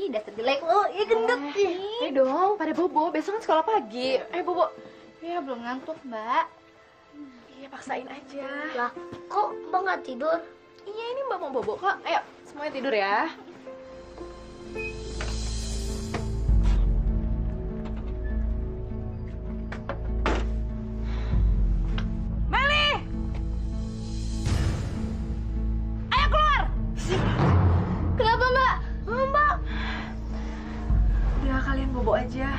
Ih, dasar jelek lo. Ih, gendut. Ayo dong, pada bobo. Besok kan sekolah pagi. Ayo bobo. Ya, belum ngantuk, Mbak. Iya, paksain aja. Lah, kok Mbak nggak tidur? Iya, ini Mbak mau bobo kok. Ayo, semuanya tidur ya. Meli! Ayo keluar! Kenapa, Mbak? Mbak. Udah, kalian bobo aja.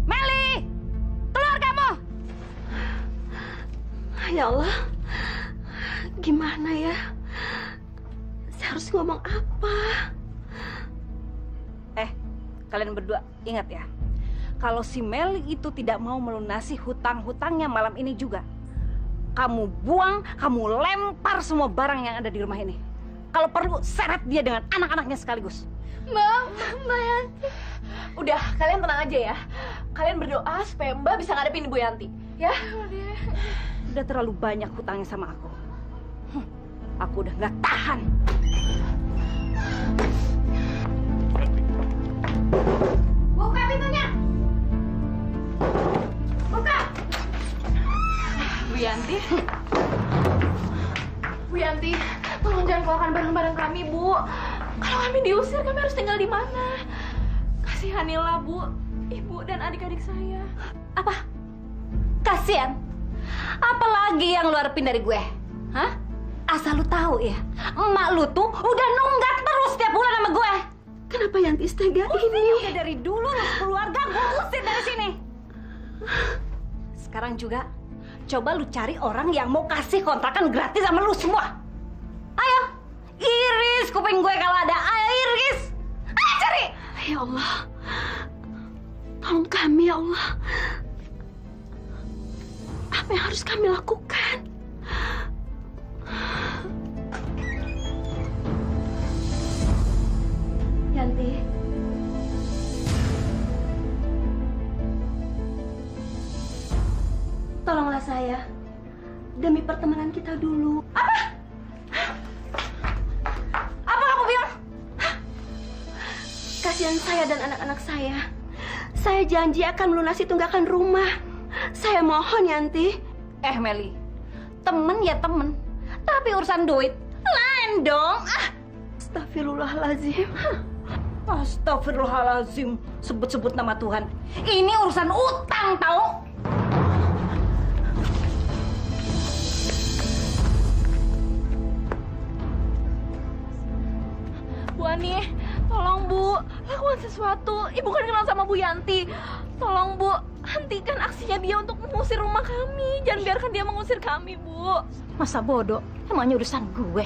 Meli! Keluar kamu! Ya Allah, gimana ya? Saya harus ngomong apa? Kalian berdua ingat ya, kalau si Meli itu tidak mau melunasi hutang-hutangnya malam ini juga, kamu buang, kamu lempar semua barang yang ada di rumah ini. Kalau perlu, seret dia dengan anak-anaknya sekaligus. Mbak Yanti. Udah, kalian tenang aja ya. Kalian berdoa supaya Mbak bisa ngadepin Ibu Yanti. Ya? Udah terlalu banyak hutangnya sama aku. Aku udah nggak tahan. Buka pintunya. Buka. Bu Yanti. Bu Yanti, tolong jangan keluarkan barang-barang kami, Bu. Kalau kami diusir, kami harus tinggal di mana? Kasihanilah, Bu, Ibu dan adik-adik saya. Apa? Kasian? Apalagi yang lu harapin dari gue? Hah? Asal lu tahu ya, emak lu tuh udah nunggak terus tiap bulan sama gue. Kenapa Yanti tega ini? Udah dari dulu lu keluarga gue usir dari sini. Sekarang juga, coba lu cari orang yang mau kasih kontrakan gratis sama lu semua. Ayo, iris kuping gue kalau ada. Ayo iris. Ayo cari. Ya Allah, tolong kami ya Allah. Apa yang harus kami lakukan? Yanti, tolonglah saya demi pertemanan kita dulu. Apa kamu bilang? Kasihan saya dan anak-anak saya. Saya janji akan melunasi tunggakan rumah. Saya mohon Yanti. Meli, temen ya temen, tapi urusan duit lain dong. Astagfirullahaladzim. Astagfirullahaladzim, sebut-sebut nama Tuhan. Ini urusan utang, tahu? Bu Ani, tolong Bu, lakukan sesuatu. Ibu kan kenal sama Bu Yanti. Tolong Bu, hentikan aksinya dia untuk mengusir rumah kami. Jangan biarkan dia mengusir kami, Bu. Masa bodoh, emangnya urusan gue.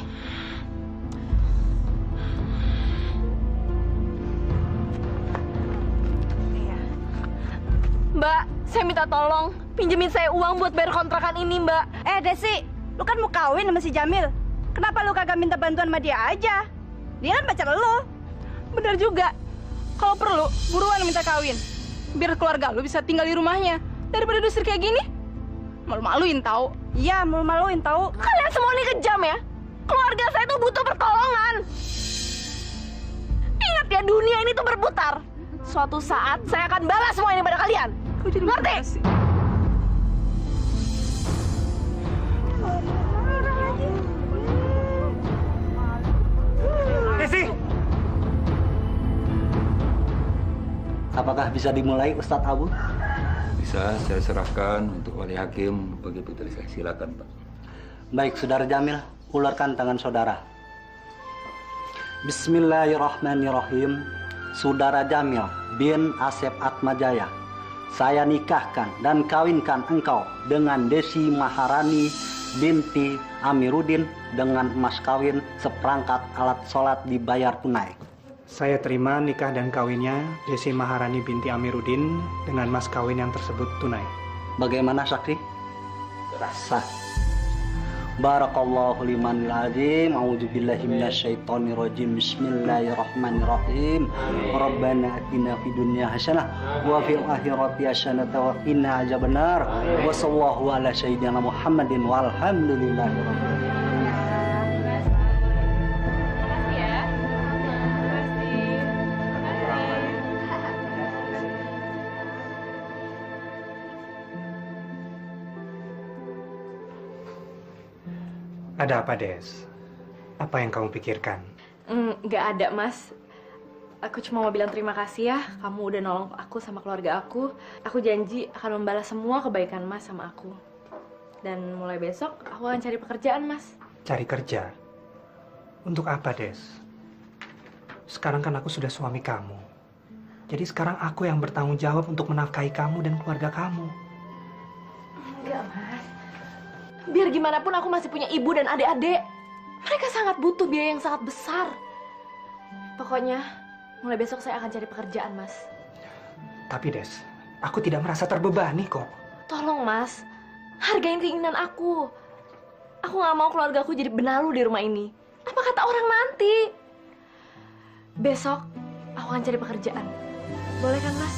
Mbak, saya minta tolong. Pinjemin saya uang buat bayar kontrakan ini, Mbak. Desi, lu kan mau kawin sama si Jamil. Kenapa lu kagak minta bantuan sama dia aja? Dia kan pacar lu. Bener juga. Kalau perlu, buruan minta kawin. Biar keluarga lu bisa tinggal di rumahnya. Daripada diusir kayak gini. Malu-maluin tahu. Iya, malu-maluin tahu. Kalian semua ini kejam ya. Keluarga saya tuh butuh pertolongan. Ingat ya, dunia ini tuh berputar. Suatu saat saya akan balas semua ini pada kalian. Ngerti? Desi! Apakah bisa dimulai Ustadz Abu? Bisa saya serahkan untuk wali hakim bagi putri saya. Silakan, Pak. Baik, Saudara Jamil, ulurkan tangan saudara. Bismillahirrahmanirrahim. Saudara Jamil bin Asep Atmajaya, saya nikahkan dan kawinkan engkau dengan Desi Maharani binti Amiruddin dengan mas kawin seperangkat alat sholat dibayar tunai. Saya terima nikah dan kawinnya Desi Maharani binti Amiruddin dengan mas kawin yang tersebut tunai. Bagaimana saksi? Sah. Barakallahu liman azim. A'udzubillahi minasyaitonir rajim. Bismillahirrahmanirrahim. Rabbana atina fid dunya hasanah wa fil akhirati hasanah wa qina adzabannar. Wa sallallahu ala sayyidina Muhammadin walhamdulillahi rabbil alamin. Ada apa, Des? Apa yang kamu pikirkan? Nggak ada, Mas. Aku cuma mau bilang terima kasih ya. Kamu udah nolong aku sama keluarga aku. Aku janji akan membalas semua kebaikan Mas sama aku. Dan mulai besok aku akan cari pekerjaan, Mas. Cari kerja? Untuk apa, Des? Sekarang kan aku sudah suami kamu. Jadi sekarang aku yang bertanggung jawab untuk menafkahi kamu dan keluarga kamu. Enggak, Mas. Biar gimana pun aku masih punya ibu dan adik-adik. Mereka sangat butuh biaya yang sangat besar. Pokoknya, mulai besok saya akan cari pekerjaan, Mas. Tapi, Des, aku tidak merasa terbebani kok. Tolong, Mas. Hargain keinginan aku. Aku nggak mau keluarga aku jadi benalu di rumah ini. Apa kata orang nanti? Besok, aku akan cari pekerjaan. Boleh kan, Mas?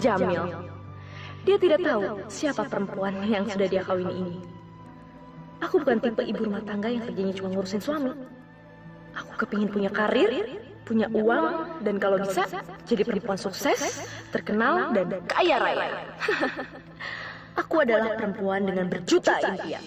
Jamil. Dia tidak tahu siapa perempuan yang sudah dia kawini ini. Aku bukan tipe ibu rumah tangga yang kerjanya cuma ngurusin suami. Aku kepingin punya karir, punya uang, dan kalau bisa jadi perempuan sukses, terkenal, dan kaya raya. Aku adalah perempuan dengan berjuta impian.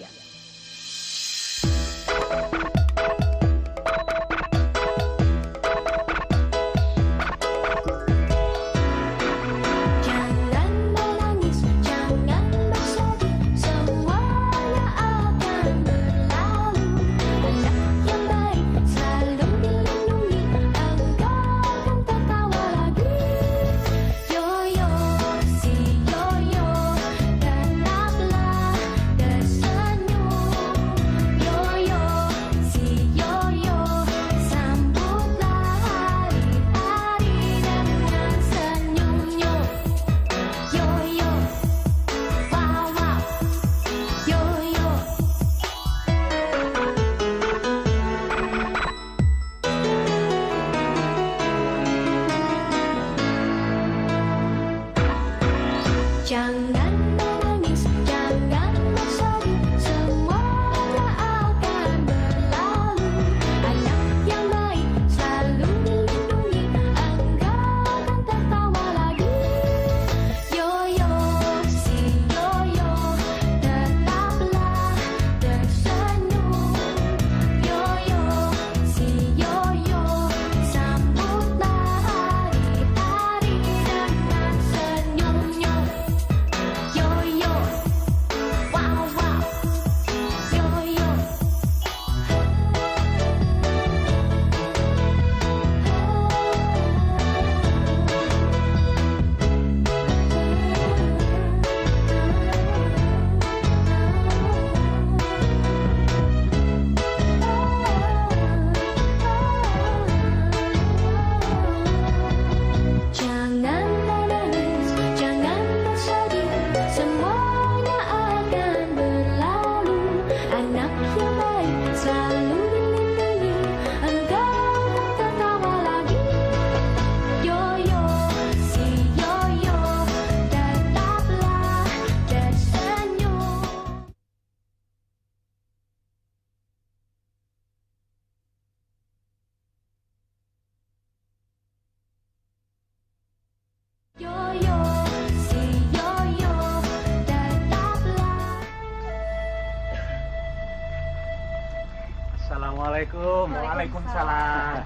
Assalamualaikum. Waalaikumsalam.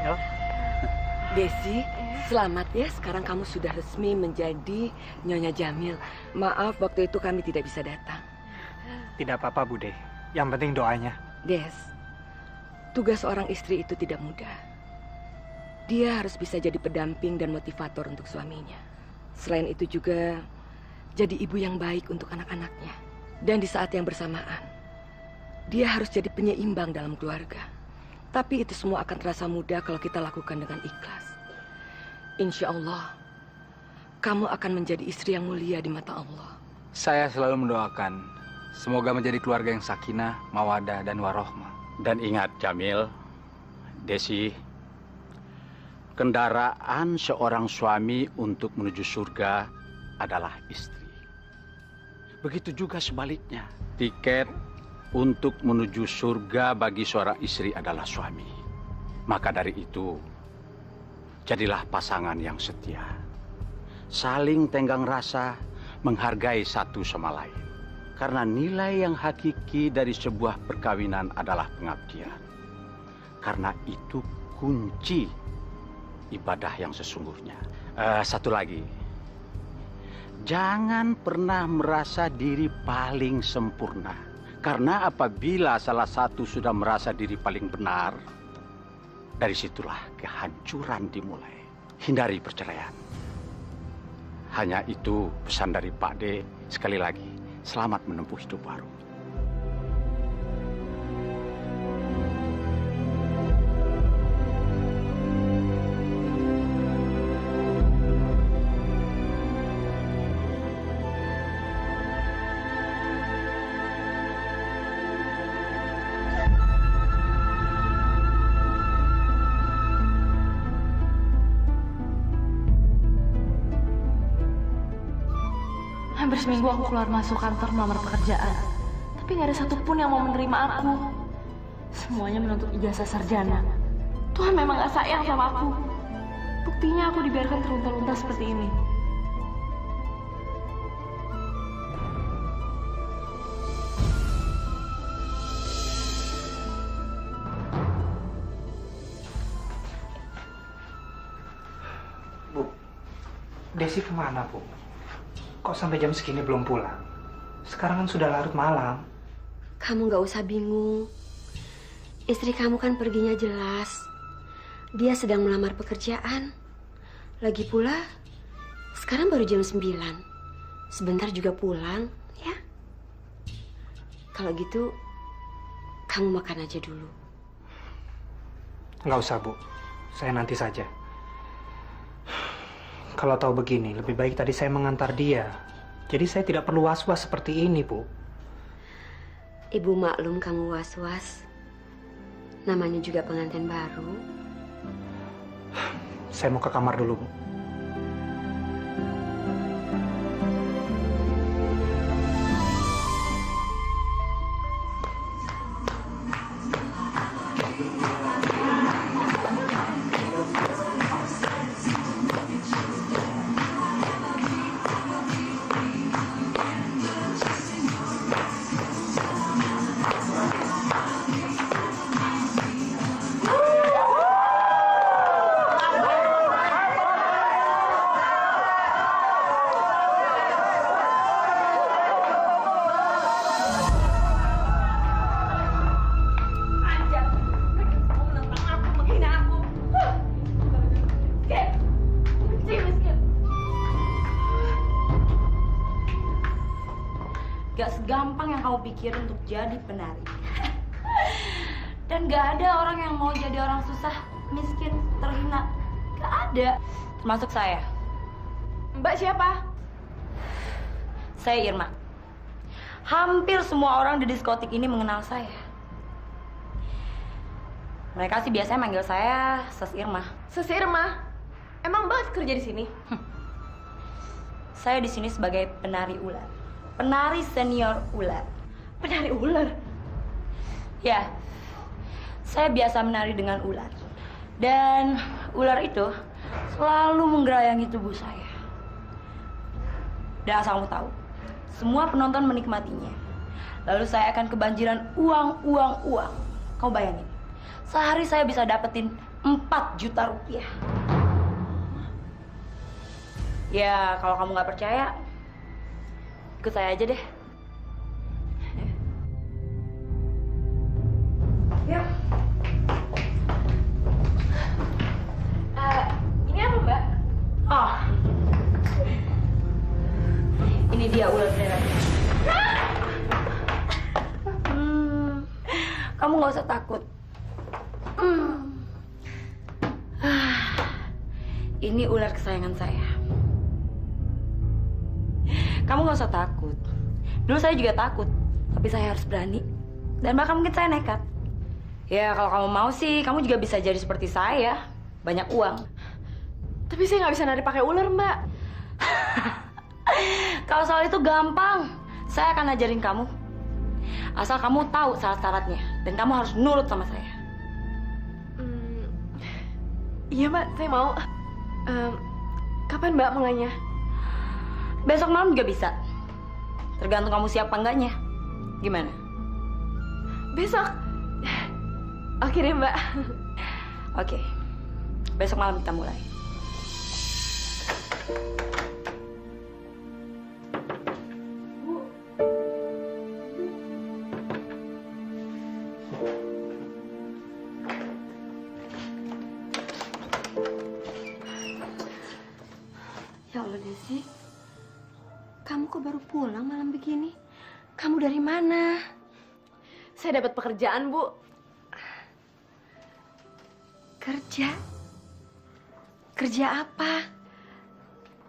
Yuk. Desi, selamat ya. Sekarang kamu sudah resmi menjadi Nyonya Jamil. Maaf waktu itu kami tidak bisa datang. Tidak apa-apa, Bude. Yang penting doanya. Des, tugas seorang istri itu tidak mudah. Dia harus bisa jadi pendamping dan motivator untuk suaminya. Selain itu juga jadi ibu yang baik untuk anak-anaknya. Dan di saat yang bersamaan, dia harus jadi penyeimbang dalam keluarga. Tapi itu semua akan terasa mudah kalau kita lakukan dengan ikhlas. Insya Allah, kamu akan menjadi istri yang mulia di mata Allah. Saya selalu mendoakan, semoga menjadi keluarga yang sakinah, mawadah, dan warohmah. Dan ingat, Jamil, Desi, kendaraan seorang suami untuk menuju surga adalah istri. Begitu juga sebaliknya, tiket untuk menuju surga bagi seorang istri adalah suami. Maka dari itu, jadilah pasangan yang setia. Saling tenggang rasa, menghargai satu sama lain. Karena nilai yang hakiki dari sebuah perkawinan adalah pengabdian. Karena itu kunci ibadah yang sesungguhnya. Satu lagi, jangan pernah merasa diri paling sempurna. Karena apabila salah satu sudah merasa diri paling benar, dari situlah kehancuran dimulai. Hindari perceraian. Hanya itu pesan dari Pak D. Sekali lagi, selamat menempuh hidup baru. Hampir seminggu aku keluar masuk kantor melamar pekerjaan. Tapi nggak ada satupun yang mau menerima aku. Semuanya menuntut ijazah sarjana. Tuhan memang gak sayang sama aku. Buktinya aku dibiarkan terlunta-lunta seperti ini. Bu, Desi kemana, Bu? Kok sampai jam segini belum pulang? Sekarang kan sudah larut malam. Kamu gak usah bingung. Istri kamu kan perginya jelas. Dia sedang melamar pekerjaan. Lagi pula, sekarang baru jam 9. Sebentar juga pulang, ya. Kalau gitu, kamu makan aja dulu. Nggak usah, Bu. Saya nanti saja. Kalau tahu begini, lebih baik tadi saya mengantar dia. Jadi saya tidak perlu was-was seperti ini, Bu. Ibu maklum kamu was-was. Namanya juga pengantin baru. Saya mau ke kamar dulu, Bu. Gak segampang yang kamu pikir untuk jadi penari. Dan gak ada orang yang mau jadi orang susah, miskin, terhina. Gak ada. Termasuk saya. Mbak siapa? Saya Irma. Hampir semua orang di diskotik ini mengenal saya. Mereka sih biasanya manggil saya Ses Irma. Ses Irma? Emang Mbak kerja di sini? Saya di sini sebagai penari ular. Penari senior ular. Penari ular? Ya, saya biasa menari dengan ular. Dan ular itu selalu menggerayangi tubuh saya. Dan asal kamu tahu, semua penonton menikmatinya. Lalu saya akan kebanjiran uang. Kamu bayangin, sehari saya bisa dapetin 4 juta rupiah. Ya, kalau kamu nggak percaya, ikut saya aja deh. Yuk. Ini apa, Mbak? Oh. Ini dia ular beneran. Kamu nggak usah takut. Ini ular kesayangan saya. Kamu nggak usah takut. Dulu saya juga takut, tapi saya harus berani. Dan bahkan mungkin saya nekat. Ya, kalau kamu mau sih, kamu juga bisa jadi seperti saya. Banyak uang. Tapi saya nggak bisa nari pakai ular, Mbak. Kalau soal itu gampang. Saya akan ajarin kamu. Asal kamu tahu syarat-syaratnya. Dan kamu harus nurut sama saya. Iya Mbak, saya mau. Kapan Mbak mulainya? Besok malam juga bisa. Tergantung kamu siap apa enggaknya. Gimana? Besok. Oke deh Mbak. Oke. Besok malam kita mulai. Ya Allah, Desi. Kamu kok baru pulang malam begini? Kamu dari mana? Saya dapat pekerjaan, Bu. Kerja? Kerja apa?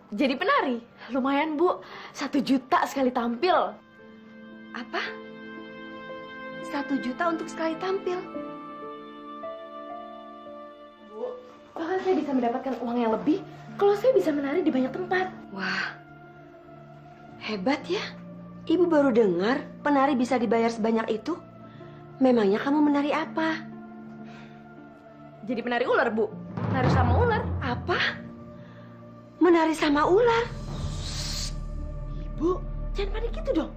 Jadi penari. Lumayan, Bu. 1 juta sekali tampil. Apa? 1 juta untuk sekali tampil? Bu, bahkan saya bisa mendapatkan uang yang lebih kalau saya bisa menari di banyak tempat. Wah, hebat ya. Ibu baru dengar penari bisa dibayar sebanyak itu. Memangnya kamu menari apa? Jadi penari ular, Bu. Menari sama ular. Apa? Menari sama ular? Ibu, jangan panik gitu dong.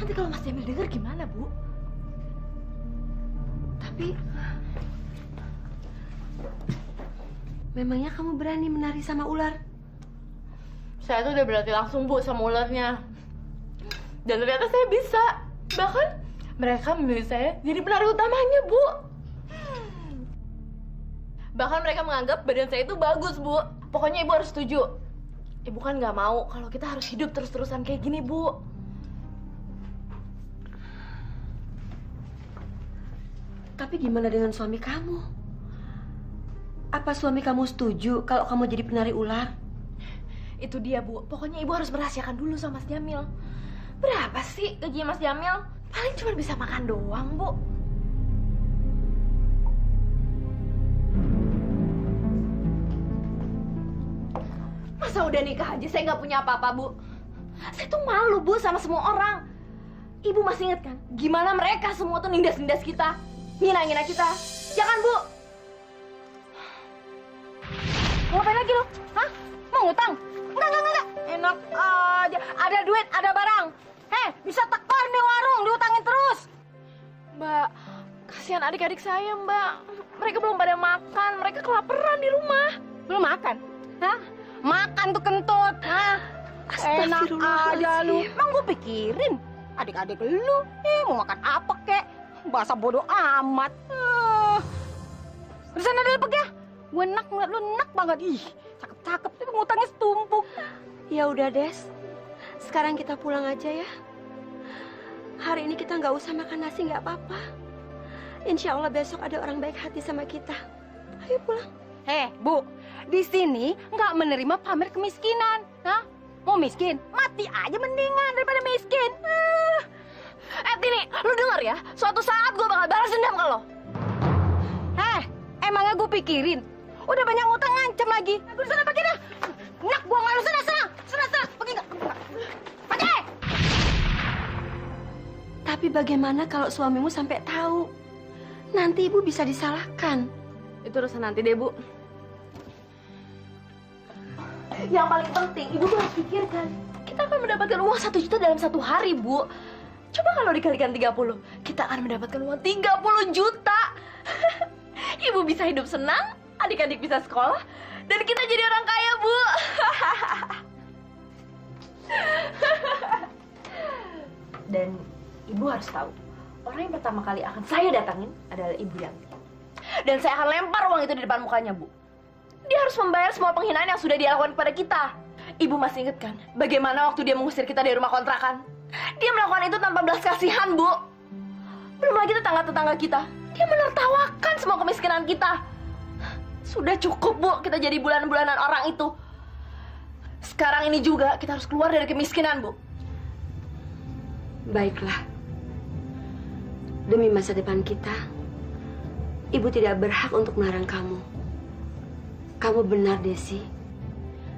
Nanti kalau Mas Jamil dengar gimana, Bu? Tapi memangnya kamu berani menari sama ular? Saya tuh udah berlatih langsung, Bu, sama ularnya. Dan ternyata saya bisa. Bahkan mereka memilih saya jadi penari utamanya, Bu. Bahkan mereka menganggap badan saya itu bagus, Bu. Pokoknya Ibu harus setuju. Ibu kan nggak mau kalau kita harus hidup terus-terusan kayak gini, Bu. Tapi gimana dengan suami kamu? Apa suami kamu setuju kalau kamu jadi penari ular? Itu dia, Bu. Pokoknya Ibu harus merahasiakan dulu sama Mas Jamil. Berapa sih gaji Mas Jamil? Paling cuma bisa makan doang, Bu. Masa udah nikah aja saya nggak punya apa-apa, Bu? Saya tuh malu, Bu, sama semua orang. Ibu masih inget kan? Gimana mereka semua tuh nindas-nindas kita, ngina-ngina kita. Jangan, Bu. Mau ngapain lagi lo? Hah? Mau ngutang? Enggak. Enak aja. Ada duit, ada barang. Bisa tekor nih warung, diutangin terus. Mbak, kasihan adik-adik saya, Mbak. Mereka belum pada makan, mereka kelaparan di rumah. Belum makan? Hah? Makan tuh kentut. Hah? Enak aja lu. Emang gue pikirin adik-adik lu mau makan apa kek? Bahasa bodoh amat. Di sana dulu pergi ya. Gue enak ngeliat lu, enak banget. Ih, cakep-cakep tapi ngutangnya setumpuk. Ya udah, Des. Sekarang kita pulang aja ya. Hari ini kita nggak usah makan nasi, nggak apa-apa. Insya Allah besok ada orang baik hati sama kita. Ayo pulang. Bu, di sini nggak menerima pamer kemiskinan. Hah? Mau miskin? Mati aja mendingan daripada miskin. Tini, lu denger ya? Suatu saat gue bakal balas dendam ke lo. Emangnya gue pikirin? Udah banyak utang ngancem lagi. Gue di sana pergi dah. Nak buang lalu sana. Pergi nggak? Pergi! Tapi bagaimana kalau suamimu sampai tahu? Nanti ibu bisa disalahkan. Itu urusan nanti deh, Bu. Yang paling penting, Ibu tuh harus pikirkan. Kita akan mendapatkan uang 1 juta dalam 1 hari, Bu. Coba kalau dikalikan 30, kita akan mendapatkan uang 30 juta. Ibu bisa hidup senang, adik-adik bisa sekolah, dan kita jadi orang kaya, Bu. Dan Ibu harus tahu, orang yang pertama kali akan saya datangin adalah Ibu Yanti. Dan saya akan lempar uang itu di depan mukanya, Bu. Dia harus membayar semua penghinaan yang sudah dia lakukan kepada kita. Ibu masih ingat kan bagaimana waktu dia mengusir kita dari rumah kontrakan? Dia melakukan itu tanpa belas kasihan, Bu. Belum lagi tetangga-tetangga kita. Dia menertawakan semua kemiskinan kita. Sudah cukup, Bu, kita jadi bulan-bulanan orang itu. Sekarang ini juga kita harus keluar dari kemiskinan, Bu. Baiklah. Demi masa depan kita, Ibu tidak berhak untuk melarang kamu. Kamu benar, Desi.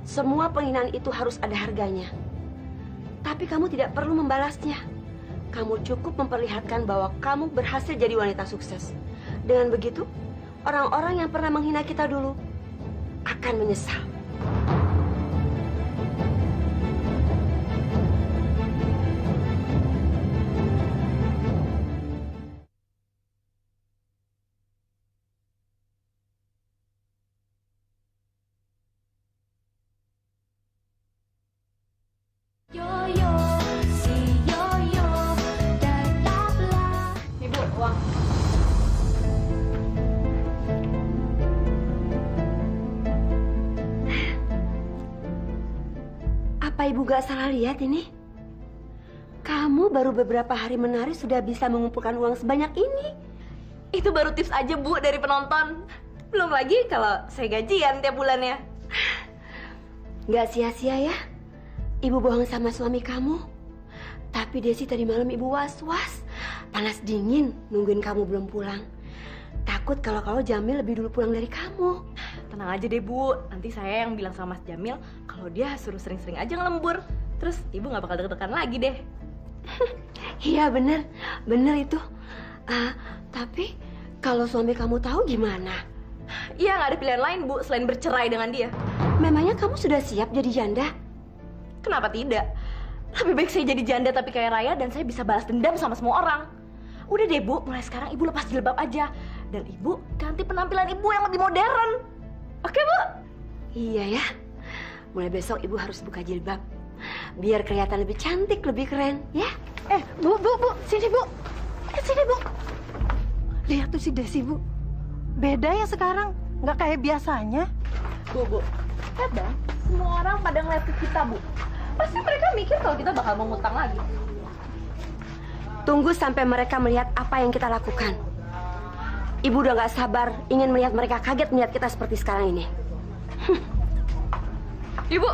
Semua penghinaan itu harus ada harganya. Tapi kamu tidak perlu membalasnya. Kamu cukup memperlihatkan bahwa kamu berhasil jadi wanita sukses. Dengan begitu, orang-orang yang pernah menghina kita dulu akan menyesal. Ibu, uang. Apa ibu gak salah lihat ini? Kamu baru beberapa hari menari sudah bisa mengumpulkan uang sebanyak ini. Itu baru tips aja, Bu, dari penonton. Belum lagi kalau saya gajian tiap bulannya. Gak sia-sia ya, ibu bohong sama suami kamu. Tapi Desi tadi malam ibu was-was, panas dingin nungguin kamu belum pulang. Takut kalau Jamil lebih dulu pulang dari kamu. Tenang aja deh, Bu. Nanti saya yang bilang sama Mas Jamil kalau dia suruh sering-sering aja ngelembur. Terus ibu nggak bakal deg-degan lagi deh. Iya bener itu. Tapi kalau suami kamu tahu gimana? Iya, nggak ada pilihan lain, Bu, selain bercerai dengan dia. Memangnya kamu sudah siap jadi janda? Kenapa tidak? Lebih baik saya jadi janda tapi kayak Raya dan saya bisa balas dendam sama semua orang. Udah deh, Bu, mulai sekarang ibu lepas jilbab aja. Dan ibu ganti penampilan ibu yang lebih modern. Oke, Bu? Iya ya. Mulai besok ibu harus buka jilbab. Biar kelihatan lebih cantik, lebih keren, ya? Bu, sini Bu. Sini Bu. Lihat tuh si Desi Bu. Beda ya sekarang, nggak kayak biasanya. Bu, kadang semua orang pada ngeliat ke kita, Bu. Pasti mereka mikir kalau kita bakal mengutang lagi. Tunggu sampai mereka melihat apa yang kita lakukan. Ibu udah gak sabar ingin melihat mereka kaget melihat kita seperti sekarang ini. Ibu.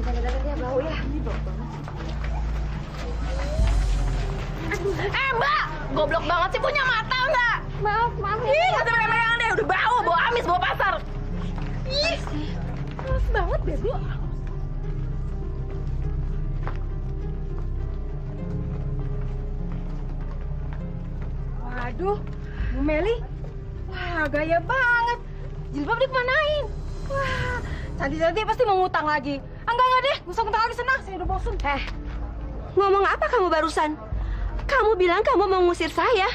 Dia bau ya. Mbak! Goblok banget sih, punya mata nggak? Maaf. Ih, nggak usah megang deh. Udah bau amis, bau pasar. Ih, males banget deh, Bu. Waduh, Bu Meli. Wah, gaya banget. Jilbab dikemanain? Wah, cantik-cantik pasti mau ngutang lagi. Enggak deh, nggak usah ngutang lagi, senang. Saya udah bosun. Ngomong apa kamu barusan? Kamu bilang kamu mau ngusir saya.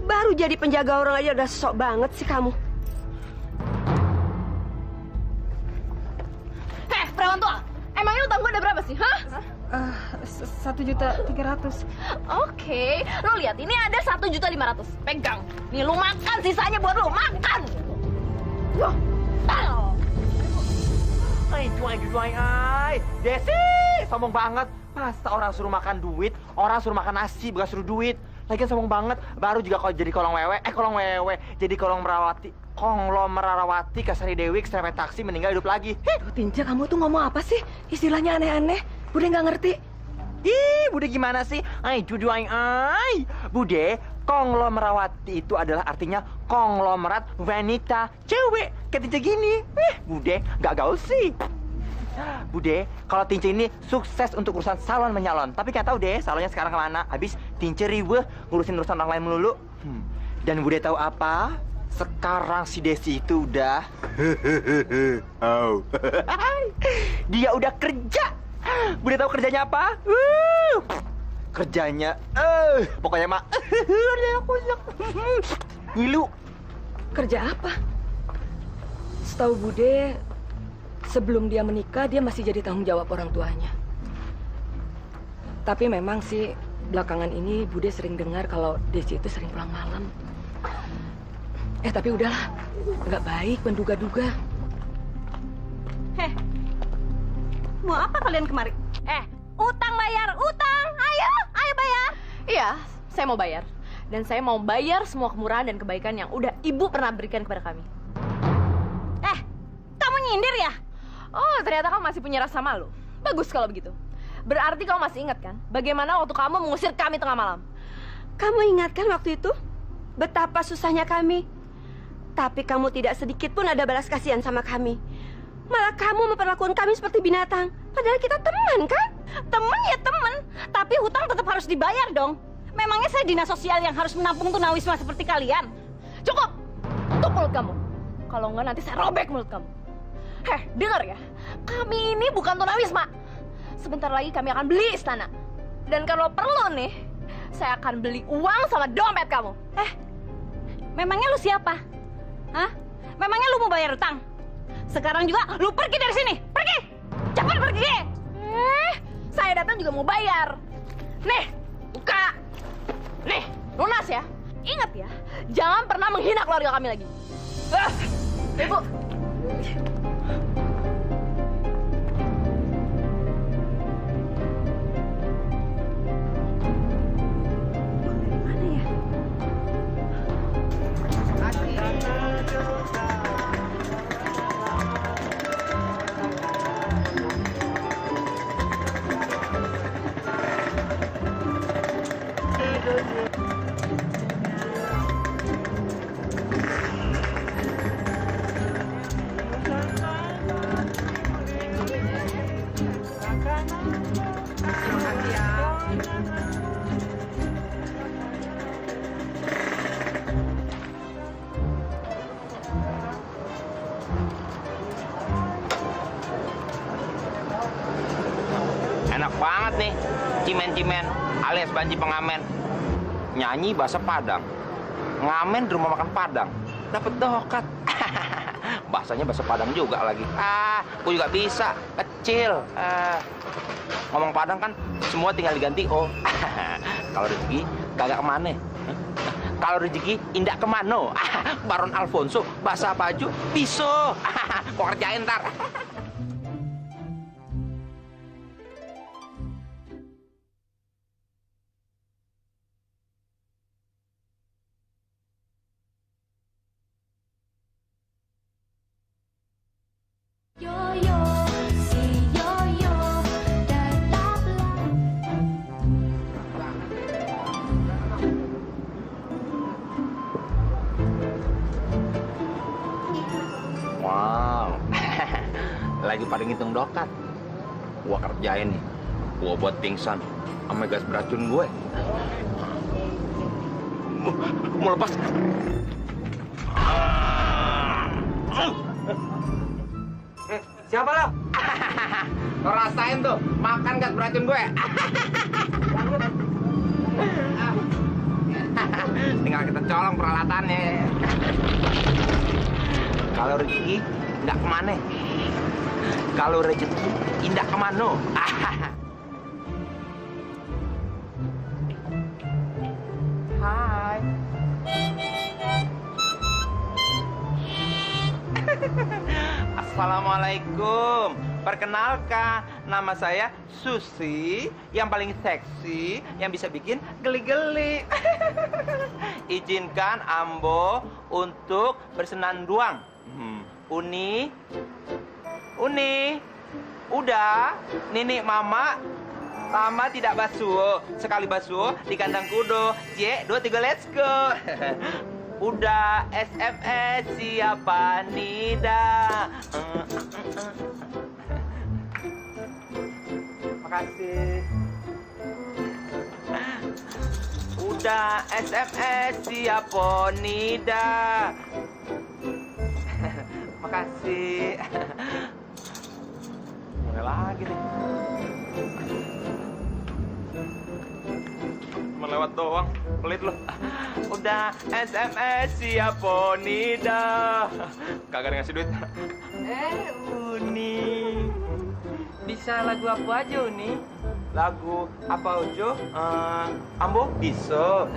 Baru jadi penjaga orang aja udah sok banget sih kamu. Perawan tua, emangnya utang gue ada berapa sih, hah? 1.300.000. Oke, lo lihat ini ada 1.500.000. Pegang. Nih lu makan, sisanya buat lu makan. Wah, tal. Desi, sombong banget. Masa orang suruh makan duit, orang suruh makan nasi, bukan suruh duit. Lagian sombong banget. Baru juga kalau jadi kolong wewe, jadi konglomerawati Kasari Dewi keserempet taksi meninggal hidup lagi. Duh, Tinja, kamu tuh ngomong apa sih? Istilahnya aneh-aneh. Bude nggak ngerti. Ih, Bude gimana sih? Bude, konglomerawati itu adalah artinya konglomerat wanita cewek. Kayak Tinja gini. Bude, nggak gaul sih. Bude, kalau Tinja ini sukses untuk urusan salon menyalon. Tapi nggak tahu deh salonnya sekarang kemana. Habis Tinja riweh ngurusin urusan orang lain melulu. Dan Bude tahu apa? Sekarang si Desi itu udah dia udah kerja. Bude tahu kerjanya apa? Kerjanya pokoknya mah ngilu. Kerja apa? Setahu Bude, sebelum dia menikah dia masih jadi tanggung jawab orang tuanya. Tapi memang sih belakangan ini Bude sering dengar kalau Desi itu sering pulang malam. Tapi udahlah, nggak baik menduga-duga. Mau apa kalian kemari? Utang bayar, utang, ayo bayar. Iya, saya mau bayar. Dan saya mau bayar semua kemurahan dan kebaikan yang udah ibu pernah berikan kepada kami. Kamu nyindir ya? Oh, ternyata kamu masih punya rasa malu. Bagus kalau begitu. Berarti kamu masih ingat kan? Bagaimana waktu kamu mengusir kami tengah malam? Kamu ingat kan waktu itu? Betapa susahnya kami. Tapi kamu tidak sedikit pun ada balas kasihan sama kami. Malah kamu memperlakukan kami seperti binatang. Padahal kita teman kan? Temen ya temen, tapi hutang tetap harus dibayar dong. Memangnya saya dinas sosial yang harus menampung tunawisma seperti kalian? Cukup! Tutup mulut kamu. Kalau enggak nanti saya robek mulut kamu. Heh, dengar ya. Kami ini bukan tunawisma. Sebentar lagi kami akan beli istana. Dan kalau perlu nih, saya akan beli uang sama dompet kamu. Memangnya lu siapa? Hah? Memangnya lu mau bayar utang? Sekarang juga lu pergi dari sini. Pergi! Cepat pergi! Saya datang juga mau bayar. Nih, buka. Nih, lunas ya. Ingat ya, jangan pernah menghina keluarga kami lagi. Ibu. Enak banget nih, cimen-cimen alias banci pengamen. Nyanyi bahasa Padang, ngamen di rumah makan Padang, dapat dokat. Bahasanya bahasa Padang juga lagi. Gue juga bisa, kecil. Ngomong Padang kan semua tinggal diganti O. Kalau rezeki kagak kemana. Kalau rezeki indak kemana. Baron Alfonso, bahasa baju, pisau. Gue kerjain ntar. Wow, lagi pada ngitung dokat. Gua kerjain nih, gua buat pingsan sama gas beracun gue. Mau lepas. Siapa lo? Lo rasain tuh, makan gas beracun gue. Tinggal kita colong peralatannya. Kalau rezeki nggak kemana. Kalau rezeki indah kemana. Hai. Assalamualaikum. Perkenalkan, nama saya Susi, yang paling seksi, yang bisa bikin geli-geli. Izinkan Ambo untuk bersenandung. Uni, udah, Nini Mama, lama tidak basuh, sekali basuh di kandang kudo. J, 2, 3, let's go. Udah, SMS siapa Nida? Makasih. Udah, SMS siapa Nida? Makasih. Mulai lagi nih. Melewat doang, pelit lo. Udah, SMS siapa Nida? Kagak ngasih duit. Uni. Bisa lagu apa aja, Uni? Lagu apa aja? Ambo bisa.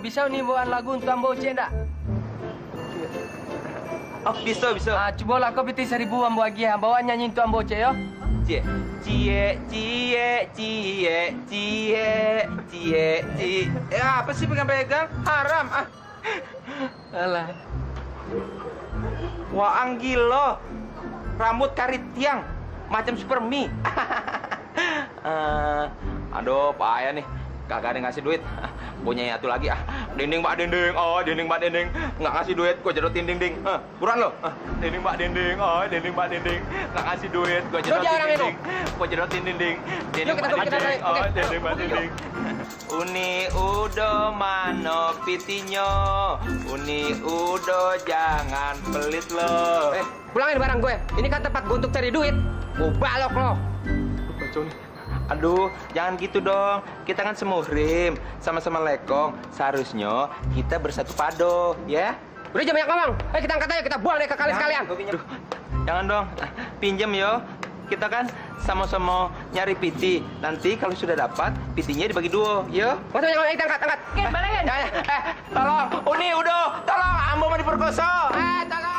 Bisa Uni buat lagu untuk Ambo C enggak? Oh, bisa. Coba lah kau piti 1000 Ambo lagi ya. Bawa nyanyi untuk Ambo C ya. Cie. Apa sih pegang-pegang? Haram. Alah. Waang gilo. Rambut karit tiang. Macam Supermi. Aduh, payah nih. Kagak ada yang ngasih duit. Punya satu lagi Dinding mbak dinding, dinding mbak dinding. Nggak ngasih duit, gua jodotin dinding. Buruan lo. Dinding mbak dinding, dinding mbak dinding. Nggak ngasih duit, gua jodotin dinding. Gua jodotin dinding. Dinding mbak dinding, dinding mbak dinding. Uni udo mano pitinyo. Uni udo jangan pelit lo. Pulangin barang gue. Ini kan tempat gue untuk cari duit. Gue balok lo. Aduh, jangan gitu dong. Kita kan semuhrim, sama-sama lekong. Seharusnya kita bersatu padu, ya? Udah jangan banyak ngomong. Ayo kita angkat aja, kita buang deh ke kali sekalian. Jangan dong, pinjam yo. Kita kan sama-sama nyari piti. Nanti kalau sudah dapat, pitinya dibagi dua, yo. Masuk jangan kita angkat. Oke, balikin. Tolong, Uni udah, tolong, Ambo mau diperkosa. Tolong.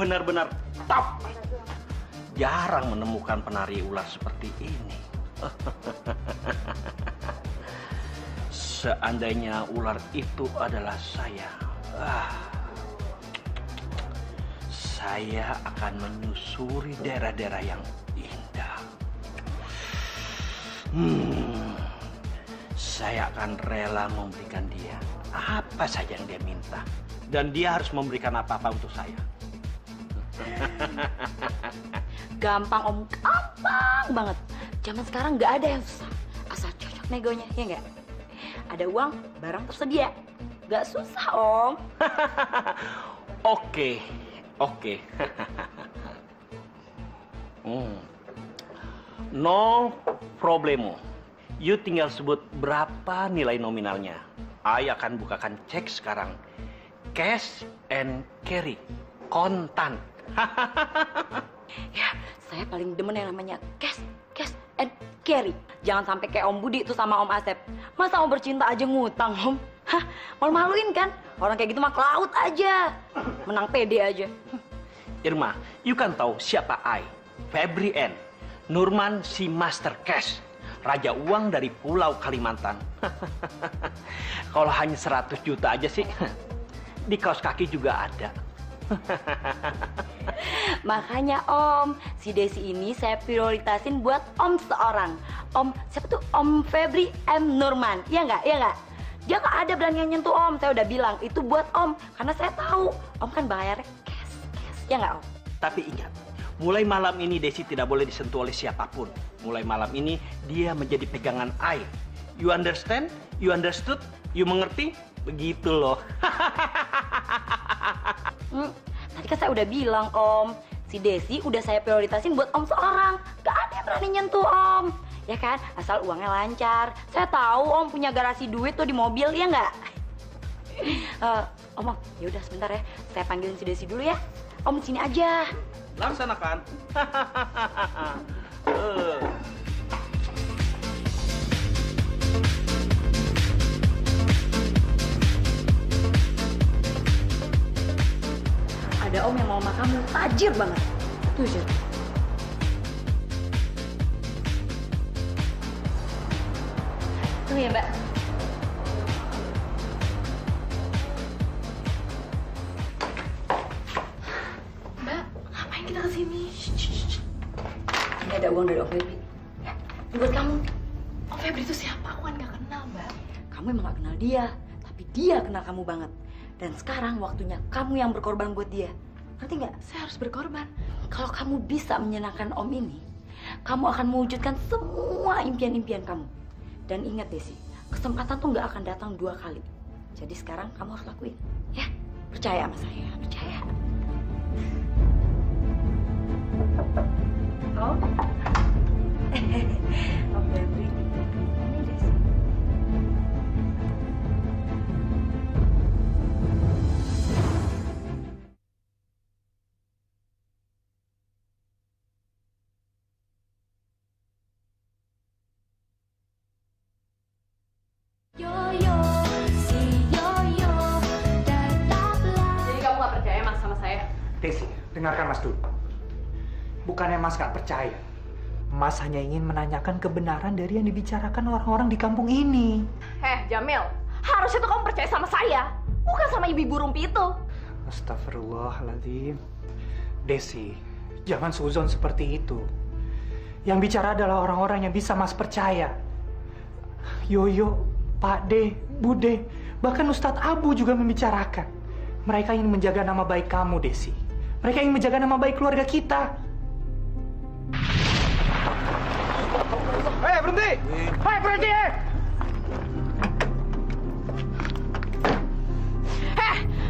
Benar-benar top. Jarang menemukan penari ular seperti ini. Seandainya ular itu adalah saya, saya akan menyusuri daerah-daerah yang indah. Saya akan rela memberikan dia apa saja yang dia minta. Dan dia harus memberikan apa-apa untuk saya. Gampang Om, gampang banget. Zaman sekarang nggak ada yang susah. Asal cocok negonya, ya nggak? Ada uang, barang tersedia. Nggak susah Om. Oke. No problemo. You tinggal sebut berapa nilai nominalnya. I akan bukakan cek sekarang. Cash and carry. Kontan. Ya, saya paling demen yang namanya cash and carry. Jangan sampai kayak Om Budi tuh sama Om Asep. Masa Om bercinta aja ngutang, Om? Hah, malu-maluin kan? Orang kayak gitu mah ke laut aja. Menang pede aja. Irma, you kan tahu siapa I? Febri N. Nurman si Master Cash. Raja uang dari Pulau Kalimantan. Kalau hanya 100 juta aja sih, di kaos kaki juga ada. Makanya Om, si Desi ini saya prioritasin buat Om seorang. Om, siapa tuh? Om Febri M. Nurman. Iya nggak? Dia nggak ada berani yang nyentuh Om. Saya udah bilang, itu buat Om. Karena saya tahu, Om kan bayarnya cash. Ya nggak Om? Tapi ingat, mulai malam ini Desi tidak boleh disentuh oleh siapapun. Mulai malam ini dia menjadi pegangan I. You understand? You understood? You mengerti? Begitu loh. Tadi kan saya udah bilang Om, si Desi udah saya prioritasin buat Om seorang. Gak ada yang berani nyentuh Om. Ya kan? Asal uangnya lancar. Saya tahu Om punya garasi duit tuh di mobil, ya nggak? Om, ya udah sebentar ya. Saya panggilin si Desi dulu ya. Om sini aja. Laksanakan. Ada Om yang mau sama kamu, tajir banget. Tuh, Jen. Tunggu ya, Mbak. Mbak, ngapain kita kesini? Ini ada uang dari Om Febri. Ini buat kamu. Om Febri itu siapa? Aku kan gak kenal, Mbak. Kamu emang gak kenal dia, tapi dia kenal kamu banget. Dan sekarang waktunya kamu yang berkorban buat dia. Ngerti nggak? Saya harus berkorban. Kalau kamu bisa menyenangkan Om ini, kamu akan mewujudkan semua impian-impian kamu. Dan ingat Desi, kesempatan tuh nggak akan datang 2 kali. Jadi sekarang kamu harus lakuin. Ya, percaya sama saya, percaya. Om? Om Febri. Ini Desi. Desi, dengarkan Mas dulu. Bukannya Mas gak percaya. Mas hanya ingin menanyakan kebenaran dari yang dibicarakan orang-orang di kampung ini. Jamil, harusnya tuh kamu percaya sama saya, bukan sama ibu rumpi itu. Astagfirullahaladzim. Desi, jangan suzon seperti itu. Yang bicara adalah orang-orang yang bisa Mas percaya. Yoyo, Pak D, Bude, bahkan Ustadz Abu juga membicarakan. Mereka ingin menjaga nama baik kamu, Desi. Mereka ingin menjaga nama baik keluarga kita. Hei, berhenti! Hei, berhenti!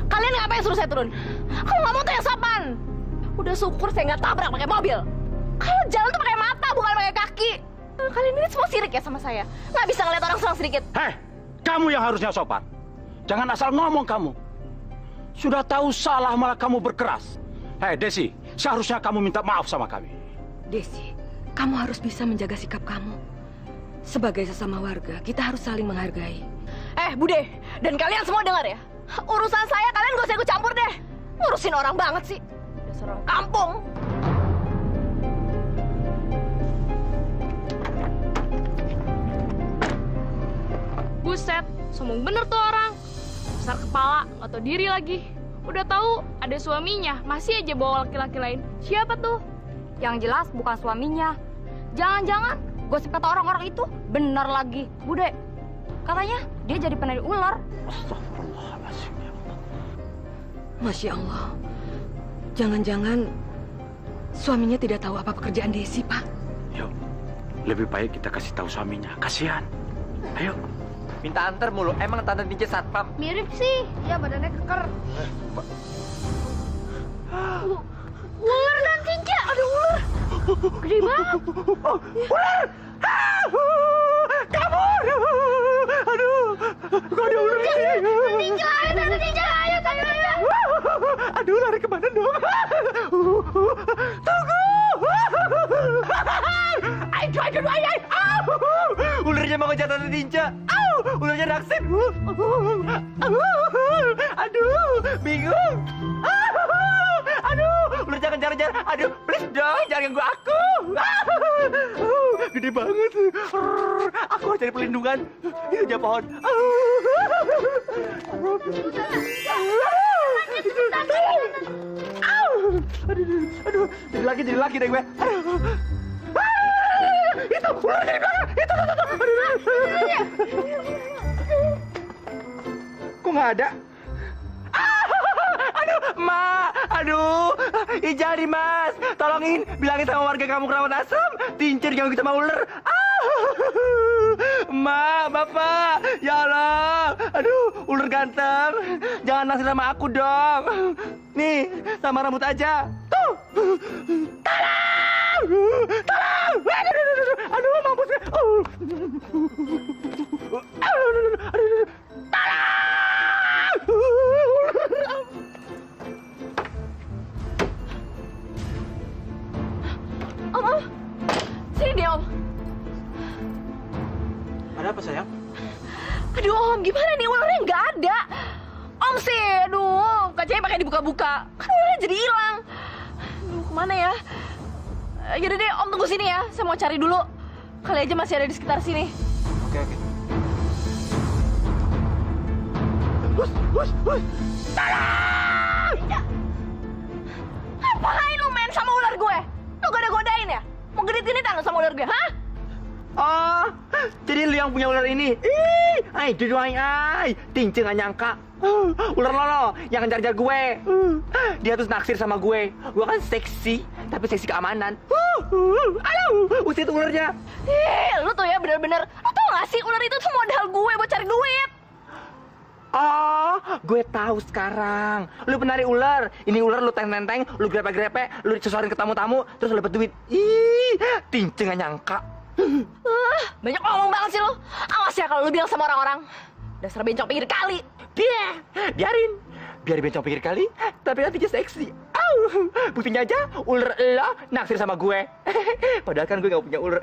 Kalian ngapain suruh saya turun? Kalau nggak mau tuh yang sopan. Udah syukur saya nggak tabrak pakai mobil. Kalau jalan tuh pakai mata, bukan pakai kaki. Kalian ini semua sirik ya sama saya. Nggak bisa ngeliat orang senang sedikit. Hei, kamu yang harusnya sopan. Jangan asal ngomong kamu. Sudah tahu salah malah kamu berkeras. Hei, Desi, seharusnya kamu minta maaf sama kami. Desi, kamu harus bisa menjaga sikap kamu. Sebagai sesama warga, kita harus saling menghargai. Bude, dan kalian semua dengar ya. Urusan saya kalian gak usah ikut campur deh. Ngurusin orang banget sih. Dasar orang kampung. Buset, sombong bener tuh orang. Besar kepala, nggak tahu diri lagi. Udah tahu ada suaminya, masih aja bawa laki-laki lain. Siapa tuh? Yang jelas bukan suaminya. Jangan-jangan gosip kata orang-orang itu benar lagi. Bude, katanya dia jadi penari ular. Masya Allah. Jangan-jangan suaminya tidak tahu apa pekerjaan Desi, Pak. Yuk, lebih baik kita kasih tahu suaminya. Kasihan. Ayo. Minta antar mulu. Emang Tante Tinja satpam? Mirip sih. Ya badannya keker. Ular dan tinja. Ada ular. Gede banget. Ular! Kabur! Aduh, kok ada ular di sini? Tinja, ayo, tinja, ayo. Aduh, lari kemana dong? Tunggu! Ayo! Ularnya mau ngejar Tante Tinja. Ularnya naksir. Aduh, bingung. Aduh, ular jangan kejar. Aduh, please dong, jangan ganggu aku. Gede banget. Aku harus cari perlindungan. Itu dia pohon. Aduh, jadi lagi deh gue. Itu ular dari belakang. Itu. Kok nggak ada? Aduh, Ijari Mas, tolongin, bilangin sama warga kamu Keramat Asam, Tinja diganggu sama ular. Ma, Bapak, ya Allah, aduh, ular ganteng, jangan naksir sama aku dong. Nih, sama rambut aja, tuh. Tolong, aduh, mampus gue. Om, sini deh Om. Ada apa sayang? Aduh Om, gimana nih ularnya nggak ada? Om sih, aduh, kacanya pakai dibuka-buka, kan ularnya jadi hilang. Aduh, kemana ya? Yaudah deh, Om tunggu sini ya, saya mau cari dulu. Kali aja masih ada di sekitar sini. Oke. Hus. Tolong! Ngapain lu main sama ular gue? Lu goda-godain ya? Mau genit-genitan lu sama ular gue, hah? Oh, jadi lu yang punya ular ini? Tinja nggak nyangka. Ular lolo yang ngejar-ngejar gue. Dia tuh naksir sama gue. Gue kan seksi, tapi seksi keamanan. Usir tuh ularnya. Lu tuh ya bener-bener. Lu tau gak sih ular itu tuh modal gue buat cari duit. Oh, gue tahu sekarang. Lu penari ular. Ini ular lu teng-teng, lu grepe-grepe, lu disesorin ke tamu-tamu, terus lu dapet duit. Tinja nggak nyangka. Banyak ngomong banget sih lu. Awas ya kalau lu bilang sama orang-orang. Dasar bencong pinggir kali. Biarin bencong pinggir kali, tapi nanti dia seksi. Buktinya aja, ular lo naksir sama gue. Padahal kan gue gak punya ular.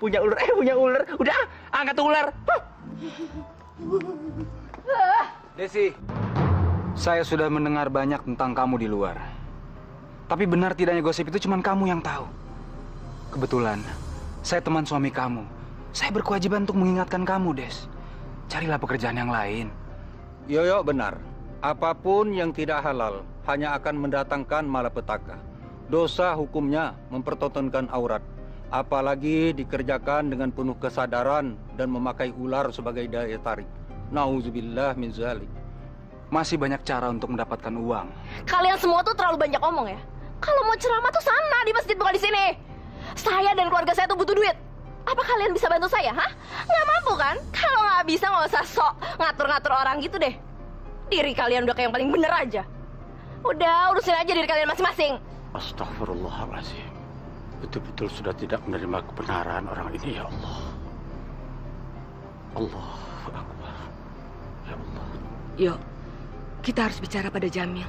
Punya ular. Udah, angkat tuh ular. Desi, saya sudah mendengar banyak tentang kamu di luar. Tapi benar tidaknya gosip itu cuma kamu yang tahu. Kebetulan, saya teman suami kamu. Saya berkewajiban untuk mengingatkan kamu, Des. Carilah pekerjaan yang lain. Yoyo benar. Apapun yang tidak halal hanya akan mendatangkan malapetaka. Dosa hukumnya mempertontonkan aurat. Apalagi dikerjakan dengan penuh kesadaran dan memakai ular sebagai daya tarik. Nauzubillah min zalik. Masih banyak cara untuk mendapatkan uang. Kalian semua tuh terlalu banyak ngomong ya. Kalau mau ceramah tuh sana di masjid, bukan di sini. Saya dan keluarga saya tuh butuh duit. Apa kalian bisa bantu saya, hah? Nggak mampu kan? Kalau nggak bisa nggak usah sok ngatur-ngatur orang gitu deh. Diri kalian udah kayak yang paling bener aja. Udah, urusin aja diri kalian masing-masing. Astagfirullahaladzim. Betul-betul sudah tidak menerima kebenaran orang ini, ya Allah. Allahu Akbar. Ya Allah. Yuk, kita harus bicara pada Jamil.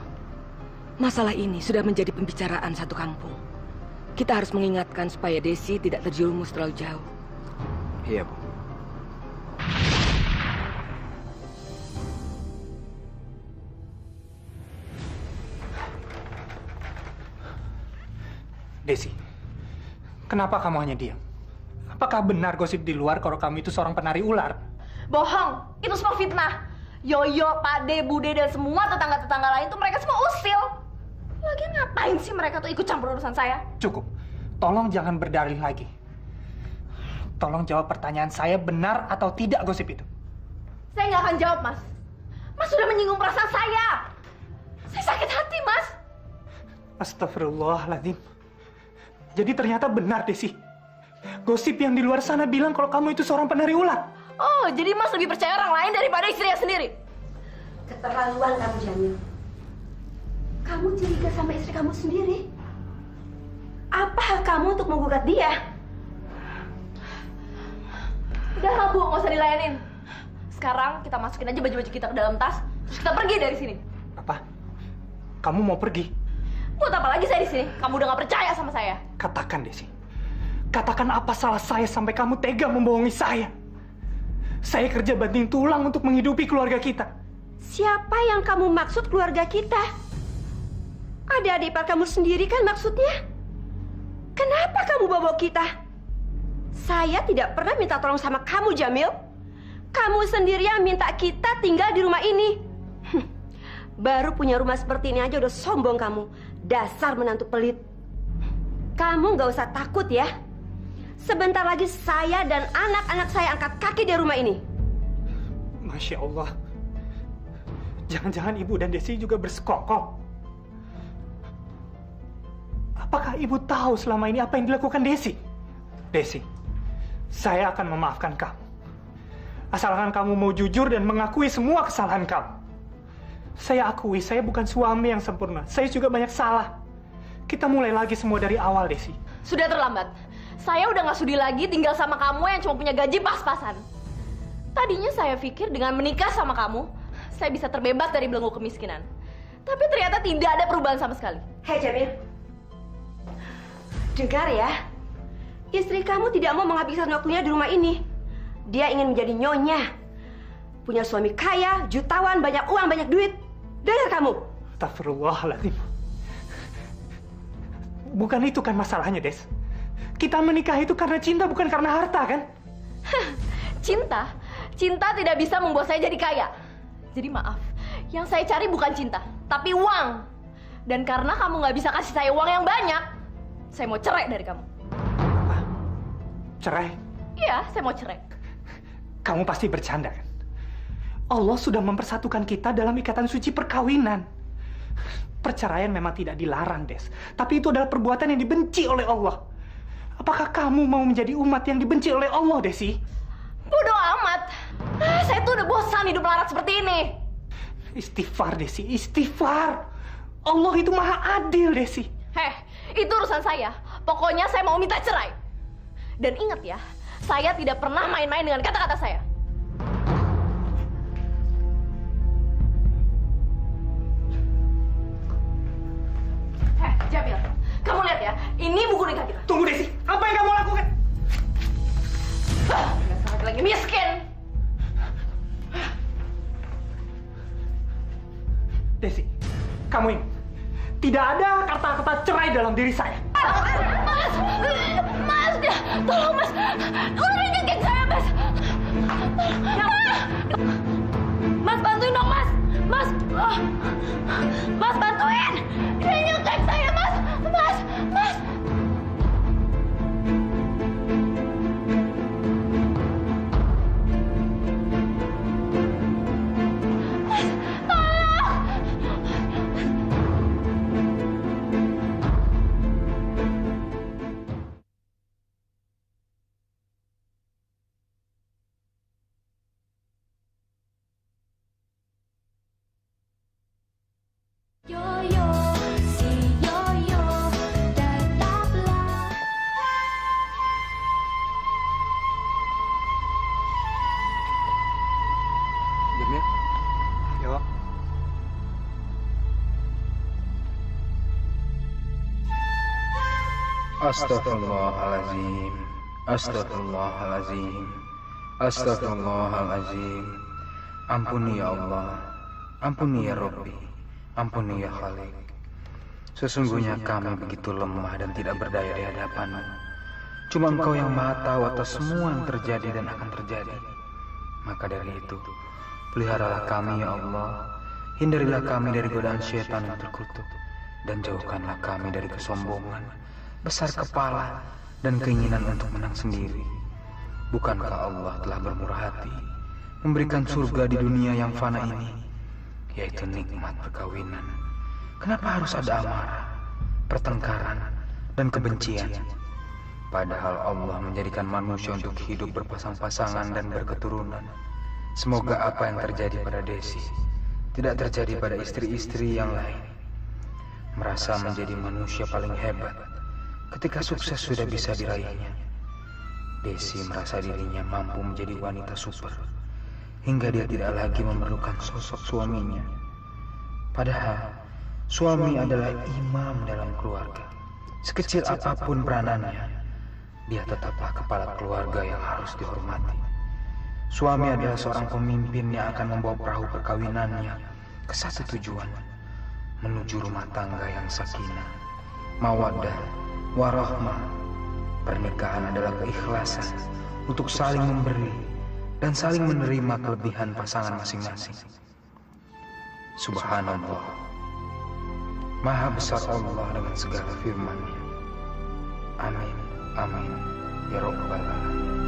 Masalah ini sudah menjadi pembicaraan satu kampung. Kita harus mengingatkan supaya Desi tidak terjerumus terlalu jauh. Iya, Bu. Desi, kenapa kamu hanya diam? Apakah benar gosip di luar kalau kamu itu seorang penari ular? Bohong, itu semua fitnah. Yoyo, Pak De, Bude, dan semua tetangga-tetangga lain tuh mereka semua usil. Lagian ngapain sih mereka tuh ikut campur urusan saya? Cukup, tolong jangan berdalih lagi. Tolong jawab pertanyaan saya, benar atau tidak gosip itu? Saya nggak akan jawab, Mas. Mas sudah menyinggung perasaan saya. Saya sakit hati, Mas. Astagfirullahaladzim. Jadi ternyata benar, Desi. Gosip yang di luar sana bilang kalau kamu itu seorang penari ular. Oh, jadi Mas lebih percaya orang lain daripada istrinya sendiri? Keterlaluan kamu, Jamil. Kamu curiga sama istri kamu sendiri. Apa hak kamu untuk menggugat dia? Udah, Bu, nggak usah dilayanin. Sekarang kita masukin aja baju-baju kita ke dalam tas, terus kita pergi dari sini. Apa? Kamu mau pergi? Buat apa lagi saya di sini? Kamu udah nggak percaya sama saya. Katakan, Desi. Katakan apa salah saya sampai kamu tega membohongi saya. Saya kerja banting tulang untuk menghidupi keluarga kita. Siapa yang kamu maksud keluarga kita? Adik-adik ipar kamu sendiri kan maksudnya? Kenapa kamu bawa kita? Saya tidak pernah minta tolong sama kamu, Jamil. Kamu sendiri yang minta kita tinggal di rumah ini. Baru punya rumah seperti ini aja udah sombong kamu. Dasar menantu pelit. Kamu nggak usah takut ya. Sebentar lagi saya dan anak-anak saya angkat kaki di rumah ini. Masya Allah. Jangan-jangan Ibu dan Desi juga bersekongkol. Apakah Ibu tahu selama ini apa yang dilakukan Desi? Desi, saya akan memaafkan kamu. Asalkan kamu mau jujur dan mengakui semua kesalahan kamu. Saya akui, saya bukan suami yang sempurna. Saya juga banyak salah. Kita mulai lagi semua dari awal, Desi. Sudah terlambat. Saya udah nggak sudi lagi tinggal sama kamu yang cuma punya gaji pas-pasan. Tadinya saya pikir dengan menikah sama kamu, saya bisa terbebas dari belenggu kemiskinan. Tapi ternyata tidak ada perubahan sama sekali. Hei, Jamil. Dengar ya. Istri kamu tidak mau menghabiskan waktunya di rumah ini. Dia ingin menjadi nyonya. Punya suami kaya, jutawan, banyak uang, banyak duit. Dengar kamu. Astagfirullahaladzim. Bukan itu kan masalahnya, Des. Kita menikah itu karena cinta, bukan karena harta, kan? Cinta? Cinta tidak bisa membuat saya jadi kaya. Jadi maaf, yang saya cari bukan cinta, tapi uang. Dan karena kamu nggak bisa kasih saya uang yang banyak, saya mau cerai dari kamu. Cerai? Iya, saya mau cerai. Kamu pasti bercanda, kan? Allah sudah mempersatukan kita dalam ikatan suci perkawinan. Perceraian memang tidak dilarang, Des. Tapi itu adalah perbuatan yang dibenci oleh Allah. Apakah kamu mau menjadi umat yang dibenci oleh Allah, Desi? Bodoh amat. Saya tuh udah bosan hidup melarat seperti ini. Istighfar, Desi. Istighfar. Allah itu maha adil, Desi. Itu urusan saya. Pokoknya saya mau minta cerai. Dan ingat ya, saya tidak pernah main-main dengan kata-kata saya. Jamil, kamu lihat ya, ini buku nikah kita. Tunggu, Desi. Apa yang kamu lakukan? Sangat lagi miskin. Desi, kamu ingat, Tidak ada kata-kata cerai dalam diri saya. Mas, tolong mas, ular nyengkit saya mas. Mas bantuin dong mas, mas bantuin, dia nyengkit saya mas. Jamil, yo. Astaghfirullahaladzim, astaghfirullahaladzim, astaghfirullahaladzim. Ampuni ya Allah, ampuni ya Rabbi, ampuni ya Khalik. Sesungguhnya kami begitu lemah dan tidak berdaya di hadapan-Mu. Cuma Engkau yang Maha tahu atas semua yang terjadi dan akan terjadi. Maka dari itu, peliharalah kami ya Allah, hindarilah kami dari godaan syaitan yang terkutuk, dan jauhkanlah kami dari kesombongan, besar kepala, dan keinginan untuk menang sendiri. Bukankah Allah telah bermurah hati, memberikan surga di dunia yang fana ini, yaitu nikmat perkawinan? Kenapa harus ada amarah, pertengkaran, dan kebencian? Padahal Allah menjadikan manusia untuk hidup berpasang-pasangan dan berketurunan. Semoga apa yang terjadi pada Desi tidak terjadi pada istri-istri yang lain. Merasa menjadi manusia paling hebat ketika sukses sudah bisa diraihnya. Desi merasa dirinya mampu menjadi wanita super, hingga dia tidak lagi memerlukan sosok suaminya. Padahal suami adalah imam dalam keluarga. Sekecil apapun peranannya, dia tetaplah kepala keluarga yang harus dihormati. Suami adalah seorang pemimpin yang akan membawa perahu perkawinannya ke satu tujuan, menuju rumah tangga yang sakinah, mawaddah, warahmah. Pernikahan adalah keikhlasan untuk saling memberi dan saling menerima kelebihan pasangan masing-masing. Subhanallah, Maha besar Allah dengan segala firman-Nya. Amin, amin, ya Rabbal Alamin.